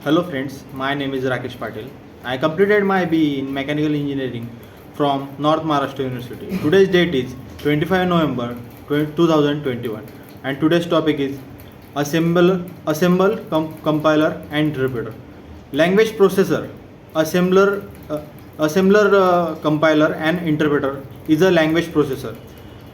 Hello friends, my name is Rakesh Patil. I completed my BE in Mechanical Engineering from North Maharashtra University. Today's date is 25 November 2021 and today's topic is Compiler and Interpreter. Language processor, compiler and interpreter is a language processor.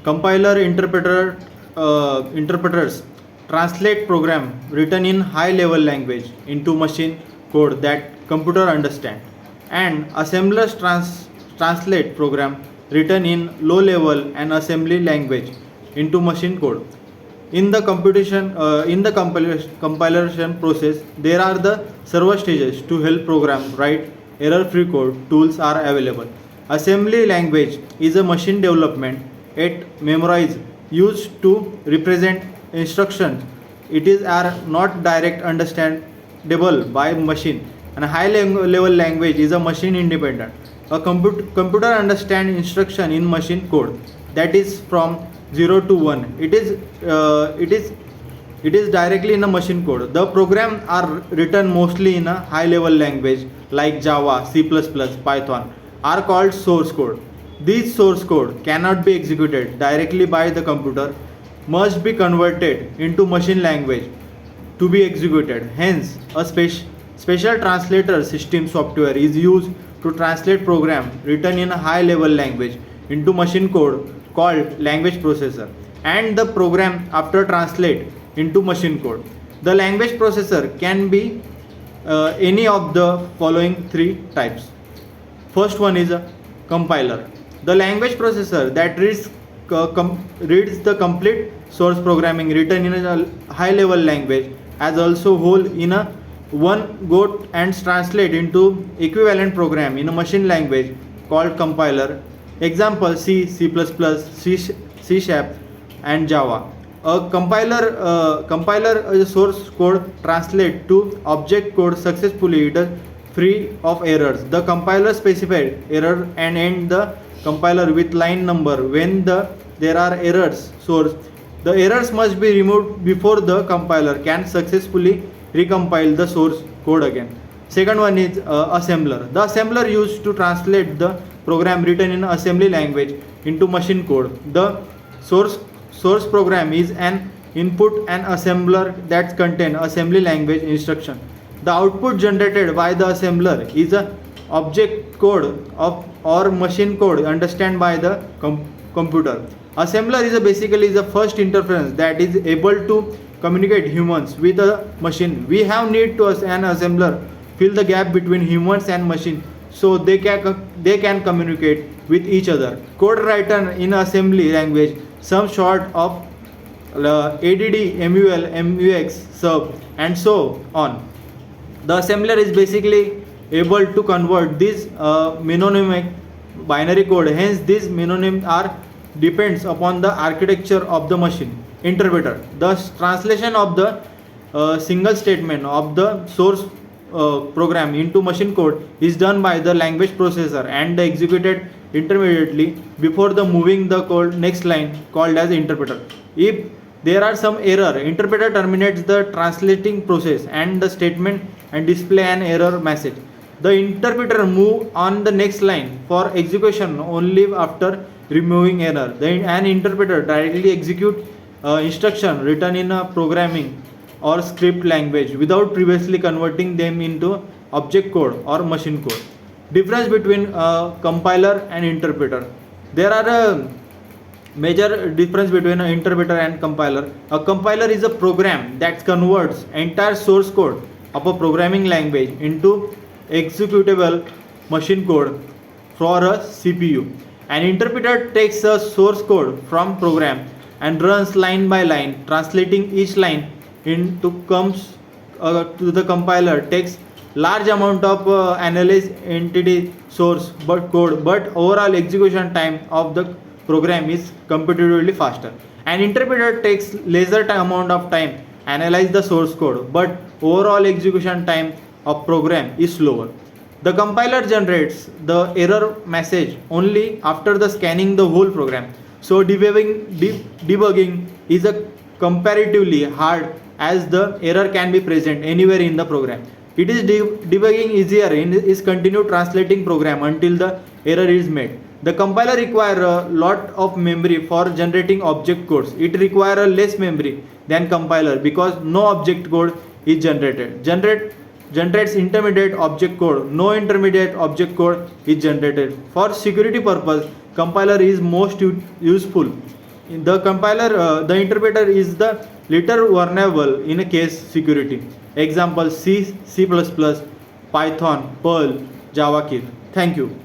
Compiler interpreters translate program written in high level language into machine code that computer understand, and assemblers translate program written in low level and assembly language into machine code. In the compilation process, there are the several stages to help program write error free code. Tools are available. Assembly language is a machine development. It memorize used to represent instructions. It is are not direct understandable by machine. And high level language is a machine independent. A computer understand instruction in machine code, that is from 0 to 1. It is directly in a machine code. The program are written mostly in a high level language like Java, C++, Python are called source code. This source code cannot be executed directly by the computer, must be converted into machine language to be executed. Hence, a special translator system software is used to translate program written in a high level language into machine code called language processor, and the program after translate into machine code. The language processor can be any of the following three types. First one is a compiler. The language processor that reads the complete source programming written in a high level language as also whole in a one go and translate into equivalent program in a machine language called compiler. Example C, C++, C Sharp and Java. A compiler is a source code translate to object code successfully. It is free of errors. The compiler specified error and end the compiler with line number when there are errors source. The errors must be removed before the compiler can successfully recompile the source code again. Second one is assembler. The assembler used to translate the program written in assembly language into machine code. The source program is an input and assembler that contain assembly language instruction. The output generated by the assembler is a object code or machine code understood by the computer. Assembler is basically the first interference that is able to communicate humans with a machine. We have need to an assembler fill the gap between humans and machine so they can communicate with each other. Code written in assembly language, some sort of ADD, MUL, MUX, sub and so on. The assembler is basically able to convert this mnemonic binary code. Hence, these mnemonics are depends upon the architecture of the machine. Interpreter. The translation of the single statement of the source program into machine code is done by the language processor and executed intermediately before the moving the code next line called as interpreter. If there are some error, interpreter terminates the translating process and the statement and display an error message. The interpreter move on the next line for execution only after removing error. An interpreter directly execute instruction written in a programming or script language without previously converting them into object code or machine code. Difference between compiler and interpreter. There are a major difference between an interpreter and compiler. A compiler is a program that converts entire source code of a programming language into executable machine code for a CPU. An interpreter takes a source code from program and runs line by line, translating each line into comes to the compiler. Takes large amount of analyze entity source code, but overall execution time of the program is competitively faster. An interpreter takes lesser amount of time analyze the source code, but overall execution time of program is slower. The compiler generates the error message only after the scanning the whole program. So debugging is a comparatively hard as the error can be present anywhere in the program. It is debugging easier in is continue translating program until the error is met. The compiler require a lot of memory for generating object codes. It require a less memory than compiler because no object code is generated. Generates intermediate object code. No intermediate object code is generated. For security purpose, compiler is most useful. In the compiler, the interpreter is the little vulnerable in a case security. Example C, C++, Python, Perl, JavaScript. Thank you.